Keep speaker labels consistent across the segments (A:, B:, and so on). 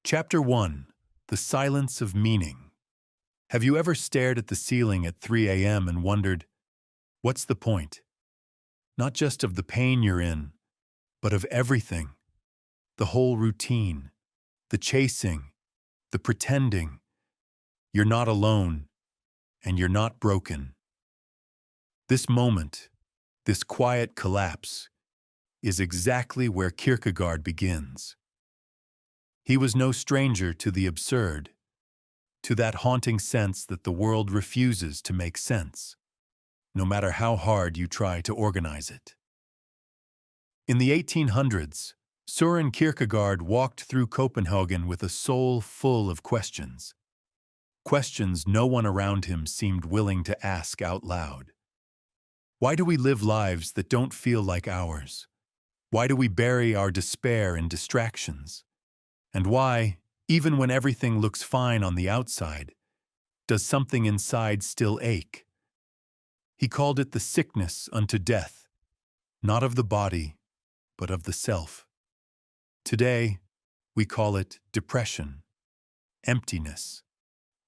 A: Chapter 1. The Silence of Meaning. Have you ever stared at the ceiling at 3 a.m. and wondered, what's the point? Not just of the pain you're in, but of everything. The whole routine, the chasing, the pretending. You're not alone, and you're not broken. This moment, this quiet collapse, is exactly where Kierkegaard begins. He was no stranger to the absurd, to that haunting sense that the world refuses to make sense, no matter how hard you try to organize it. In the 1800s, Søren Kierkegaard walked through Copenhagen with a soul full of questions. Questions no one around him seemed willing to ask out loud. Why do we live lives that don't feel like ours? Why do we bury our despair in distractions? And why, even when everything looks fine on the outside, does something inside still ache? He called it the sickness unto death, not of the body, but of the self. Today, we call it depression, emptiness,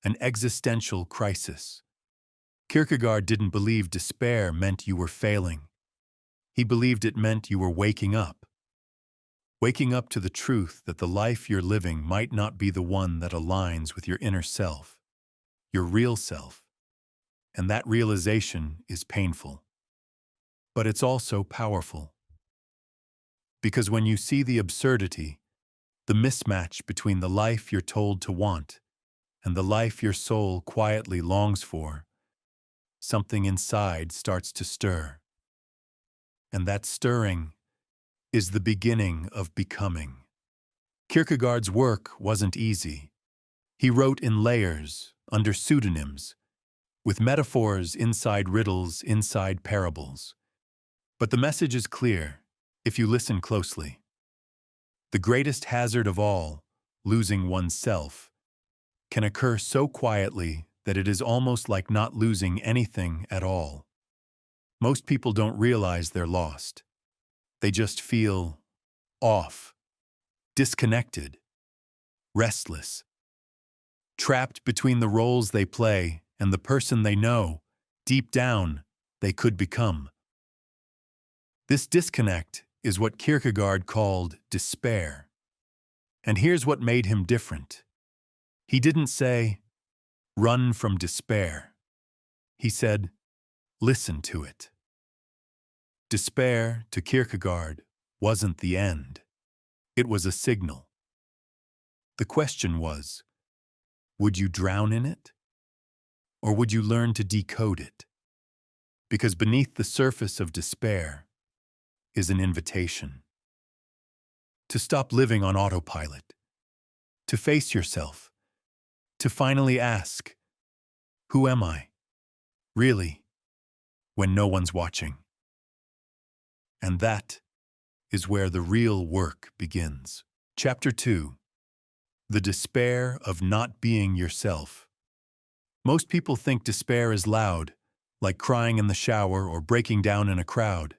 A: an existential crisis. Kierkegaard didn't believe despair meant you were failing. He believed it meant you were waking up to the truth that the life you're living might not be the one that aligns with your inner self, your real self, and that realization is painful. But it's also powerful. Because when you see the absurdity, the mismatch between the life you're told to want and the life your soul quietly longs for, something inside starts to stir. And that stirring is the beginning of becoming. Kierkegaard's work wasn't easy. He wrote in layers, under pseudonyms, with metaphors inside riddles, inside parables. But the message is clear, if you listen closely. The greatest hazard of all, losing oneself, can occur so quietly that it is almost like not losing anything at all. Most people don't realize they're lost. They just feel off, disconnected, restless, trapped between the roles they play and the person they know, deep down, they could become. This disconnect is what Kierkegaard called despair. And here's what made him different. He didn't say, run from despair. He said, listen to it. Despair, to Kierkegaard, wasn't the end. It was a signal. The question was, would you drown in it? Or would you learn to decode it? Because beneath the surface of despair is an invitation. To stop living on autopilot. To face yourself. To finally ask, who am I? Really? When no one's watching. And that is where the real work begins. Chapter 2. The despair of not being yourself. Most people think despair is loud, like crying in the shower or breaking down in a crowd.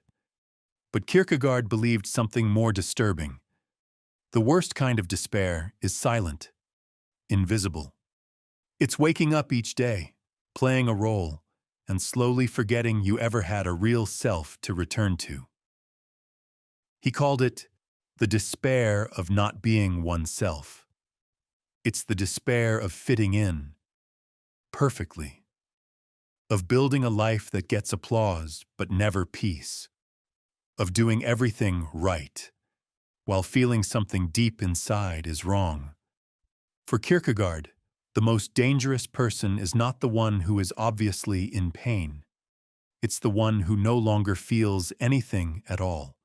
A: But Kierkegaard believed something more disturbing. The worst kind of despair is silent, invisible. It's waking up each day, playing a role, and slowly forgetting you ever had a real self to return to. He called it the despair of not being oneself. It's the despair of fitting in, perfectly, of building a life that gets applause but never peace, of doing everything right, while feeling something deep inside is wrong. For Kierkegaard, the most dangerous person is not the one who is obviously in pain. It's the one who no longer feels anything at all.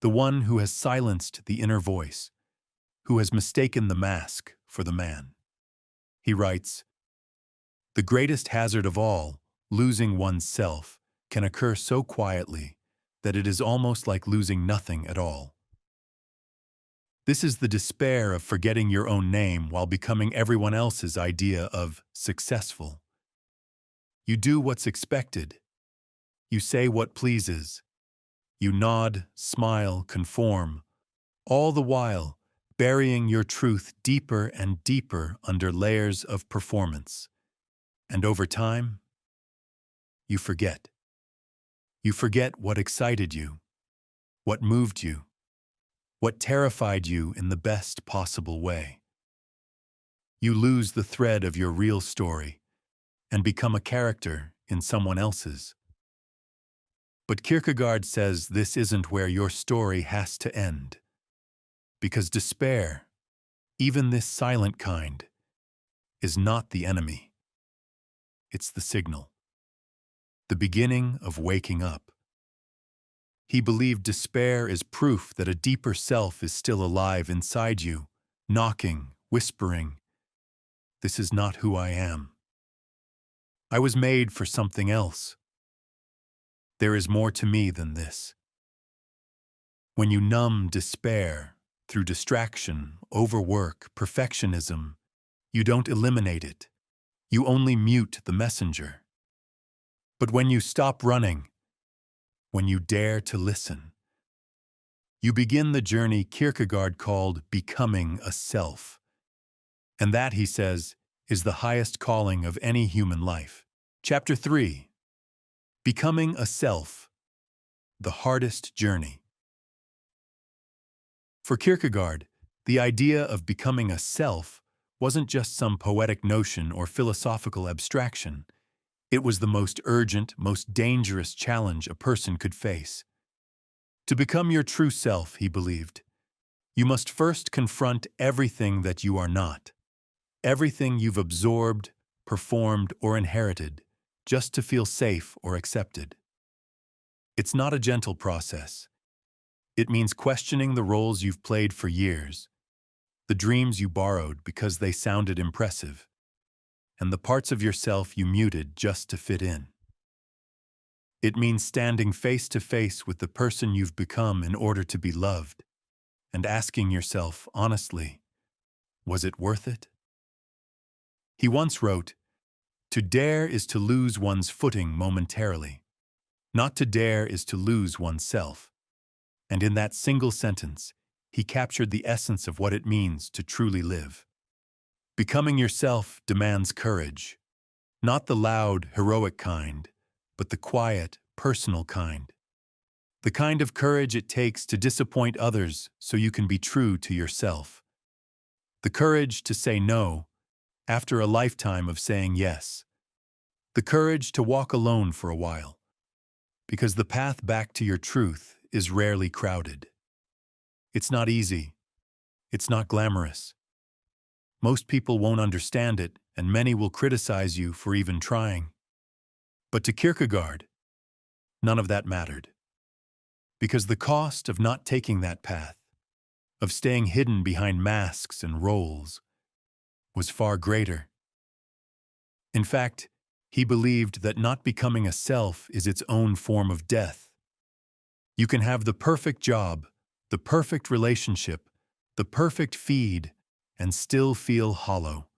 A: The one who has silenced the inner voice, who has mistaken the mask for the man. He writes, the greatest hazard of all, losing one's self, can occur so quietly that it is almost like losing nothing at all. This is the despair of forgetting your own name while becoming everyone else's idea of successful. You do what's expected. You say what pleases. You nod, smile, conform, all the while burying your truth deeper and deeper under layers of performance. And over time, you forget. You forget what excited you, what moved you, what terrified you in the best possible way. You lose the thread of your real story and become a character in someone else's. But Kierkegaard says this isn't where your story has to end. Because despair, even this silent kind, is not the enemy. It's the signal, the beginning of waking up. He believed despair is proof that a deeper self is still alive inside you, knocking, whispering, "This is not who I am. I was made for something else. There is more to me than this." When you numb despair through distraction, overwork, perfectionism, you don't eliminate it. You only mute the messenger. But when you stop running, when you dare to listen, you begin the journey Kierkegaard called becoming a self. And that, he says, is the highest calling of any human life. Chapter 3. Becoming a self, the hardest journey. For Kierkegaard, the idea of becoming a self wasn't just some poetic notion or philosophical abstraction. It was the most urgent, most dangerous challenge a person could face. To become your true self, he believed, you must first confront everything that you are not, everything you've absorbed, performed, or inherited, just to feel safe or accepted. It's not a gentle process. It means questioning the roles you've played for years, the dreams you borrowed because they sounded impressive, and the parts of yourself you muted just to fit in. It means standing face to face with the person you've become in order to be loved, and asking yourself honestly, was it worth it? He once wrote, "To dare is to lose one's footing momentarily. Not to dare is to lose oneself." And in that single sentence, he captured the essence of what it means to truly live. Becoming yourself demands courage, not the loud, heroic kind, but the quiet, personal kind. The kind of courage it takes to disappoint others so you can be true to yourself. The courage to say no after a lifetime of saying yes. The courage to walk alone for a while, because the path back to your truth is rarely crowded. It's not easy. It's not glamorous. Most people won't understand it, and many will criticize you for even trying. But to Kierkegaard, none of that mattered. Because the cost of not taking that path, of staying hidden behind masks and roles, was far greater. In fact, he believed that not becoming a self is its own form of death. You can have the perfect job, the perfect relationship, the perfect feed, and still feel hollow.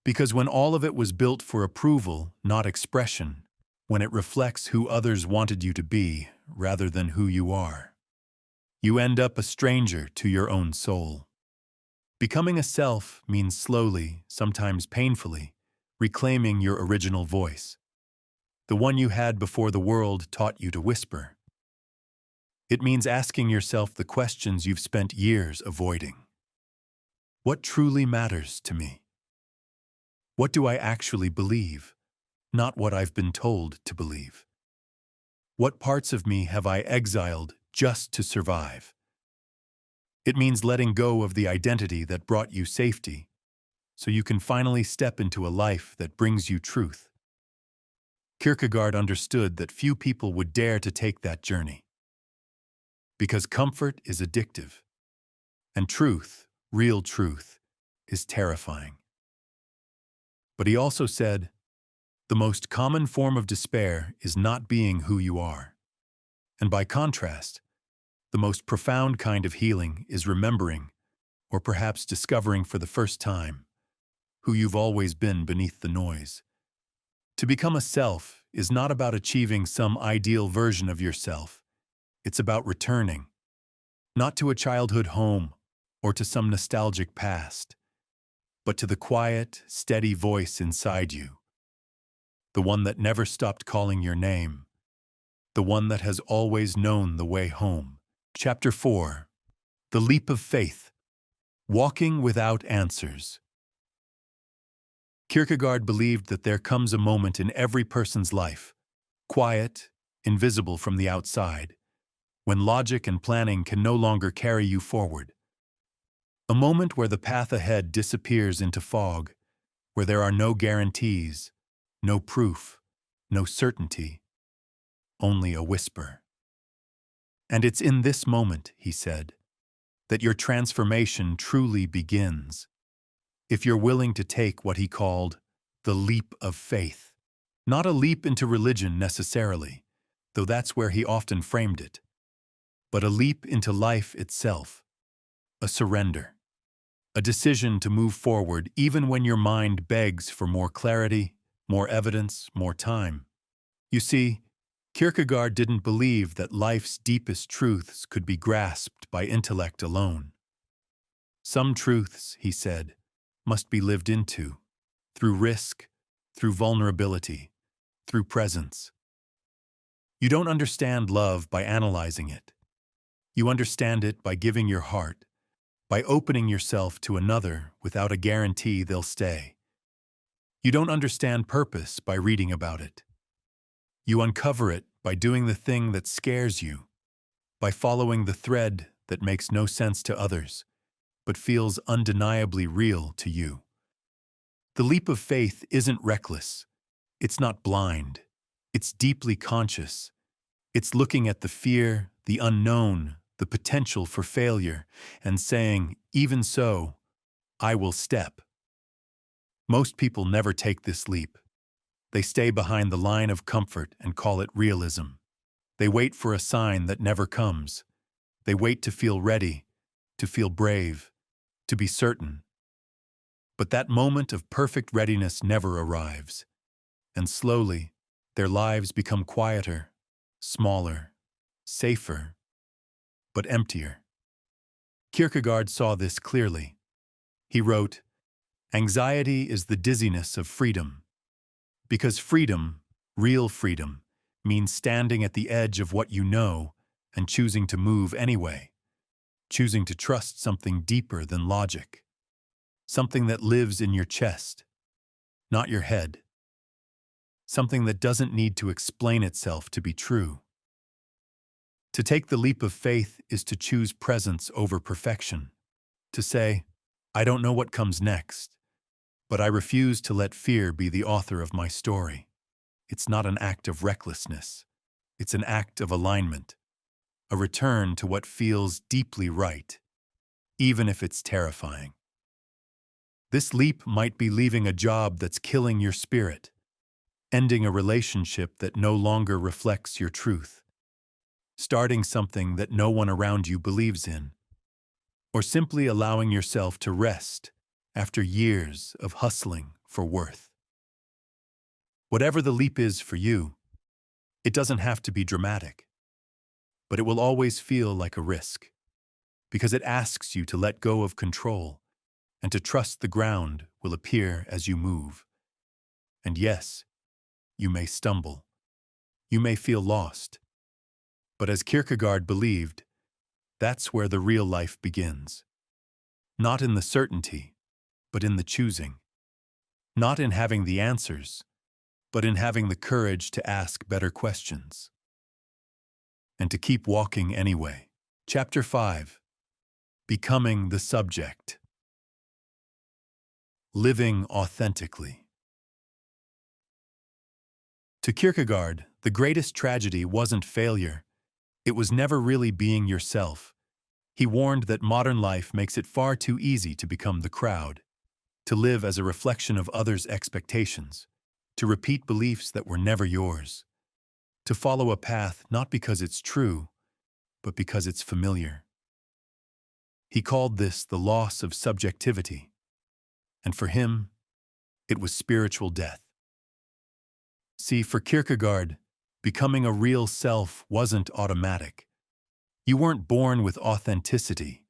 A: Because when all of it was built for approval, not expression, when it reflects who others wanted you to be rather than who you are, you end up a stranger to your own soul. Becoming a self means slowly, sometimes painfully, reclaiming your original voice, the one you had before the world taught you to whisper. It means asking yourself the questions you've spent years avoiding. What truly matters to me? What do I actually believe, not what I've been told to believe? What parts of me have I exiled just to survive? It means letting go of the identity that brought you safety, so you can finally step into a life that brings you truth. Kierkegaard understood that few people would dare to take that journey. Because comfort is addictive, and truth, real truth, is terrifying. But he also said, the most common form of despair is not being who you are. And by contrast, the most profound kind of healing is remembering, or perhaps discovering for the first time, who you've always been beneath the noise. To become a self is not about achieving some ideal version of yourself. It's about returning, not to a childhood home or to some nostalgic past, but to the quiet, steady voice inside you, the one that never stopped calling your name, the one that has always known the way home. Chapter 4. The Leap of Faith. Walking without answers. Kierkegaard believed that there comes a moment in every person's life, quiet, invisible from the outside, when logic and planning can no longer carry you forward. A moment where the path ahead disappears into fog, where there are no guarantees, no proof, no certainty, only a whisper. And it's in this moment, he said, that your transformation truly begins, if you're willing to take what he called the leap of faith. Not a leap into religion necessarily, though that's where he often framed it, but a leap into life itself, a surrender, a decision to move forward even when your mind begs for more clarity, more evidence, more time. You see, Kierkegaard didn't believe that life's deepest truths could be grasped by intellect alone. Some truths, he said, must be lived into, through risk, through vulnerability, through presence. You don't understand love by analyzing it. You understand it by giving your heart, by opening yourself to another without a guarantee they'll stay. You don't understand purpose by reading about it. You uncover it by doing the thing that scares you, by following the thread that makes no sense to others, but feels undeniably real to you. The leap of faith isn't reckless. It's not blind. It's deeply conscious. It's looking at the fear, the unknown, the potential for failure, and saying, even so, I will step. Most people never take this leap. They stay behind the line of comfort and call it realism. They wait for a sign that never comes. They wait to feel ready, to feel brave, to be certain. But that moment of perfect readiness never arrives, and slowly, their lives become quieter, smaller, safer, but emptier. Kierkegaard saw this clearly. He wrote, "Anxiety is the dizziness of freedom, because freedom, real freedom, means standing at the edge of what you know and choosing to move anyway, choosing to trust something deeper than logic, something that lives in your chest, not your head, something that doesn't need to explain itself to be true." To take the leap of faith is to choose presence over perfection, to say, I don't know what comes next, but I refuse to let fear be the author of my story. It's not an act of recklessness. It's an act of alignment, a return to what feels deeply right, even if it's terrifying. This leap might be leaving a job that's killing your spirit, ending a relationship that no longer reflects your truth, starting something that no one around you believes in, or simply allowing yourself to rest after years of hustling for worth. Whatever the leap is for you, it doesn't have to be dramatic, but it will always feel like a risk, because it asks you to let go of control and to trust the ground will appear as you move. And yes, you may stumble. You may feel lost. But as Kierkegaard believed, that's where the real life begins. Not in the certainty, but in the choosing. Not in having the answers, but in having the courage to ask better questions. And to keep walking anyway. Chapter 5. Becoming the subject. Living authentically. To Kierkegaard, the greatest tragedy wasn't failure. It was never really being yourself. He warned that modern life makes it far too easy to become the crowd, to live as a reflection of others' expectations, to repeat beliefs that were never yours, to follow a path not because it's true, but because it's familiar. He called this the loss of subjectivity, and for him, it was spiritual death. See, for Kierkegaard, becoming a real self wasn't automatic. You weren't born with authenticity.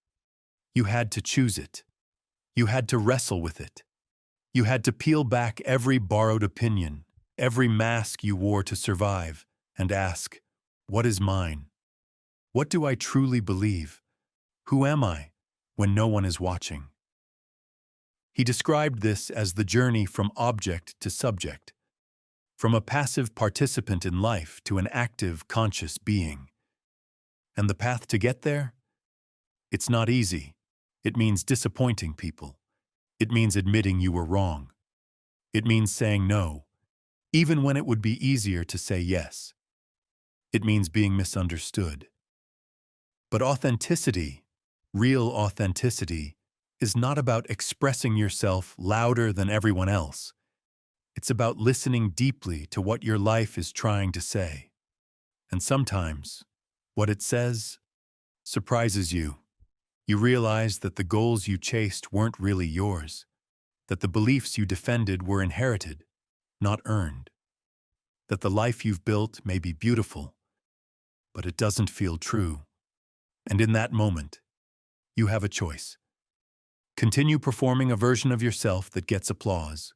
A: You had to choose it. You had to wrestle with it. You had to peel back every borrowed opinion, every mask you wore to survive, and ask, what is mine? What do I truly believe? Who am I when no one is watching? He described this as the journey from object to subject, from a passive participant in life to an active, conscious being. And the path to get there? It's not easy. It means disappointing people. It means admitting you were wrong. It means saying no, even when it would be easier to say yes. It means being misunderstood. But authenticity, real authenticity, is not about expressing yourself louder than everyone else. It's about listening deeply to what your life is trying to say. And sometimes, what it says surprises you. You realize that the goals you chased weren't really yours, that the beliefs you defended were inherited, not earned, that the life you've built may be beautiful, but it doesn't feel true. And in that moment, you have a choice. Continue performing a version of yourself that gets applause,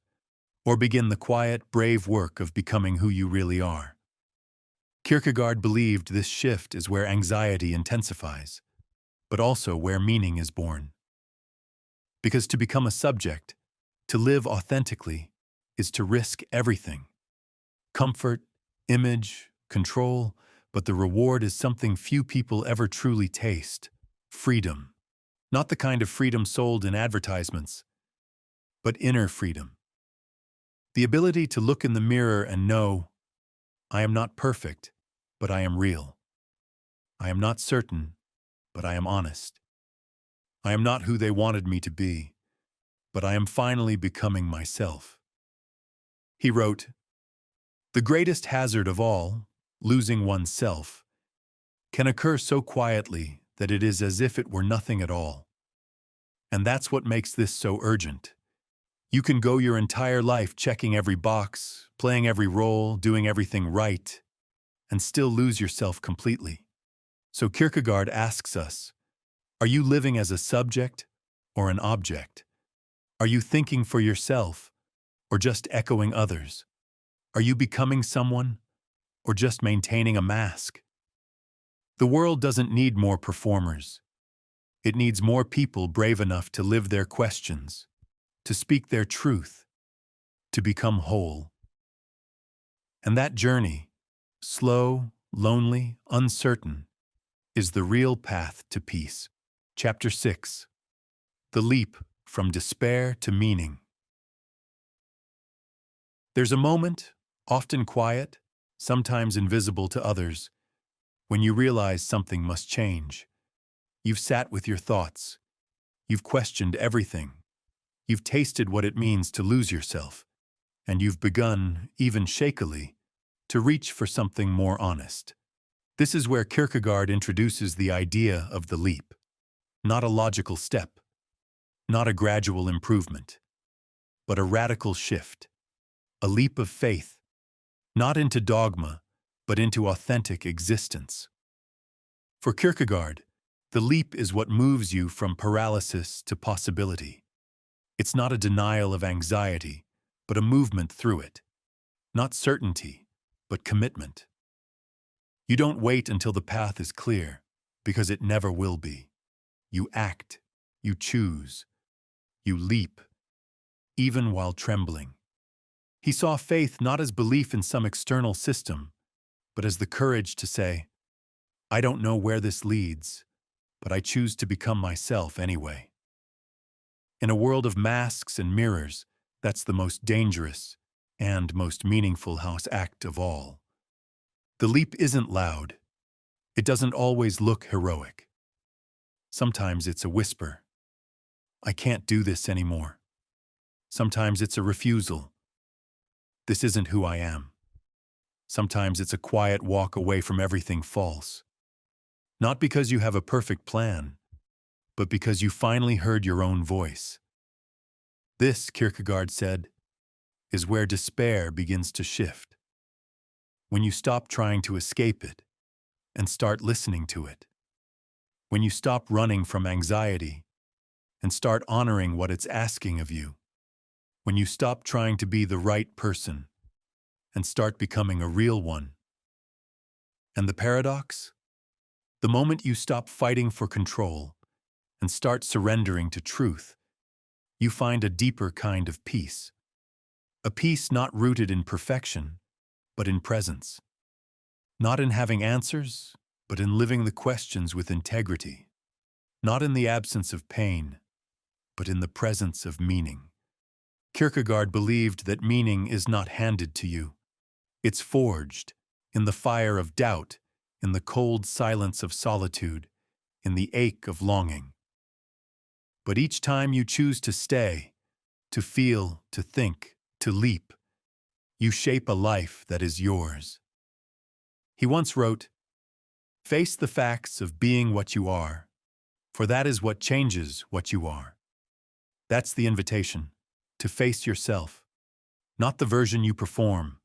A: or begin the quiet, brave work of becoming who you really are. Kierkegaard believed this shift is where anxiety intensifies, but also where meaning is born. Because to become a subject, to live authentically, is to risk everything. Comfort, image, control, but the reward is something few people ever truly taste: freedom. Not the kind of freedom sold in advertisements, but inner freedom. The ability to look in the mirror and know, I am not perfect, but I am real. I am not certain, but I am honest. I am not who they wanted me to be, but I am finally becoming myself. He wrote, "The greatest hazard of all, losing oneself, can occur so quietly that it is as if it were nothing at all. And that's what makes this so urgent. You can go your entire life checking every box, playing every role, doing everything right, and still lose yourself completely. So Kierkegaard asks us, are you living as a subject or an object? Are you thinking for yourself or just echoing others? Are you becoming someone or just maintaining a mask? The world doesn't need more performers. It needs more people brave enough to live their questions, to speak their truth, to become whole. And that journey, slow, lonely, uncertain, is the real path to peace." Chapter 6. The Leap from Despair to Meaning. There's a moment, often quiet, sometimes invisible to others, when you realize something must change. You've sat with your thoughts. You've questioned everything. You've tasted what it means to lose yourself. And you've begun, even shakily, to reach for something more honest. This is where Kierkegaard introduces the idea of the leap. Not a logical step, not a gradual improvement, but a radical shift, a leap of faith, not into dogma, but into authentic existence. For Kierkegaard, the leap is what moves you from paralysis to possibility. It's not a denial of anxiety, but a movement through it. Not certainty, but commitment. You don't wait until the path is clear, because it never will be. You act, you choose, you leap, even while trembling. He saw faith not as belief in some external system, but as the courage to say, I don't know where this leads, but I choose to become myself anyway. In a world of masks and mirrors, that's the most dangerous and most meaningful house act of all. The leap isn't loud. It doesn't always look heroic. Sometimes it's a whisper. I can't do this anymore. Sometimes it's a refusal. This isn't who I am. Sometimes it's a quiet walk away from everything false. Not because you have a perfect plan, but because you finally heard your own voice. This, Kierkegaard said, is where despair begins to shift. When you stop trying to escape it and start listening to it. When you stop running from anxiety and start honoring what it's asking of you. When you stop trying to be the right person and start becoming a real one. And the paradox? The moment you stop fighting for control and start surrendering to truth, you find a deeper kind of peace. A peace not rooted in perfection, but in presence. Not in having answers, but in living the questions with integrity. Not in the absence of pain, but in the presence of meaning. Kierkegaard believed that meaning is not handed to you. It's forged in the fire of doubt, in the cold silence of solitude, in the ache of longing. But each time you choose to stay, to feel, to think, to leap, you shape a life that is yours. He once wrote, "Face the facts of being what you are, for that is what changes what you are." That's the invitation, to face yourself. Not the version you perform,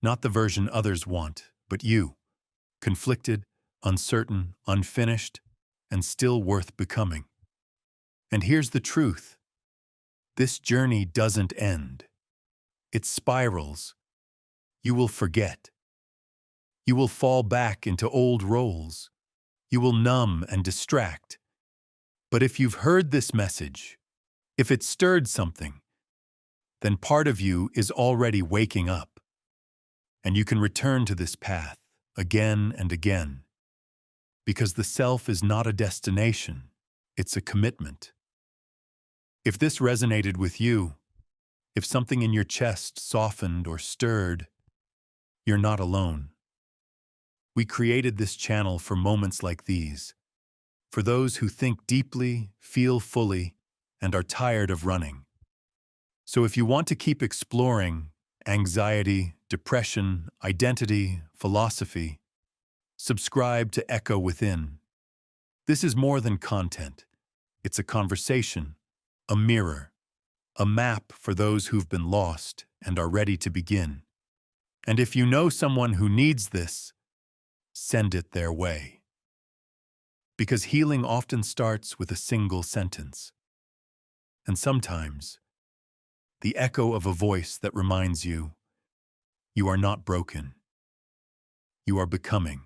A: not the version others want, but you, conflicted, uncertain, unfinished, and still worth becoming. And here's the truth. This journey doesn't end. It spirals. You will forget. You will fall back into old roles. You will numb and distract. But if you've heard this message, if it stirred something, then part of you is already waking up. And you can return to this path again and again. Because the self is not a destination, it's a commitment. If this resonated with you, if something in your chest softened or stirred, you're not alone. We created this channel for moments like these, for those who think deeply, feel fully, and are tired of running. So if you want to keep exploring anxiety, depression, identity, philosophy, subscribe to Echo Within. This is more than content. It's a conversation, a mirror, a map for those who've been lost and are ready to begin. And if you know someone who needs this, send it their way. Because healing often starts with a single sentence. And sometimes, the echo of a voice that reminds you, you are not broken. You are becoming.